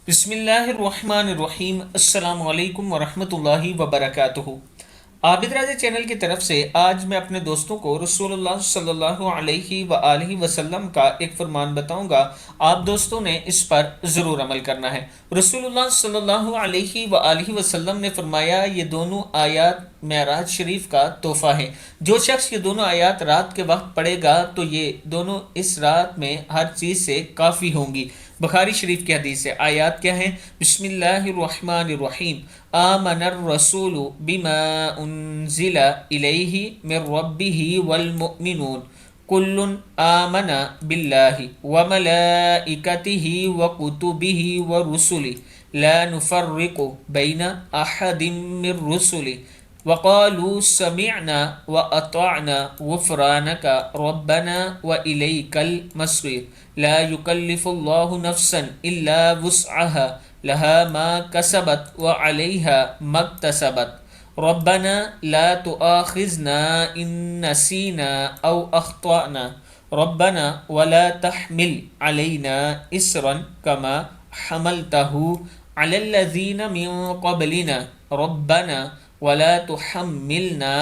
بسم اللہ الرحمن الرحیم۔ السلام علیکم ورحمۃ اللہ وبرکاتہ۔ عابد راجہ چینل کی طرف سے آج میں اپنے دوستوں کو رسول اللہ صلی اللہ علیہ وآلہ وسلم کا ایک فرمان بتاؤں گا۔ آپ دوستوں نے اس پر ضرور عمل کرنا ہے۔ رسول اللہ صلی اللہ علیہ وآلہ وسلم نے فرمایا، یہ دونوں آیات معراج شریف کا تحفہ ہیں۔ جو شخص یہ دونوں آیات رات کے وقت پڑھے گا تو یہ دونوں اس رات میں ہر چیز سے کافی ہوں گی۔ بخاری شریف کی حدیث ہے۔ آیات کیا ہیں؟ بسم اللہ الرحمن الرحیم۔ آمن الرسول بما انزل الیہ من ربہ والمؤمنون کل آمن باللہ وملائکتہ وکتبہ ورسلہ لا نفرق بین احد من رسلہ وقالوا سمعنا وأطعنا غفرانك ربنا وإليك المصير لا يكلف الله نفسا إلا وسعها لها ما كسبت وعليها ما اكتسبت ربنا لا تؤاخذنا إن نسينا أو أخطأنا ربنا ولا تحمل علينا إسرا كما حملته على الذين من قبلنا ربنا ولا تحملنا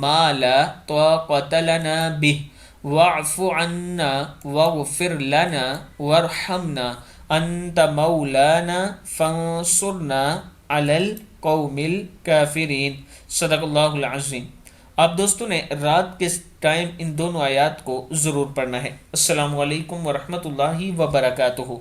ما لا طاقة لنا به واعف عنا واغفر لنا وارحمنا أنت مولانا فانصرنا على القوم الكافرين۔ صدق اللہ العظیم۔ آپ دوستوں نے رات کے ٹائم ان دونوں آیات کو ضرور پڑھنا ہے۔ السلام علیکم ورحمۃ اللہ وبرکاتہ۔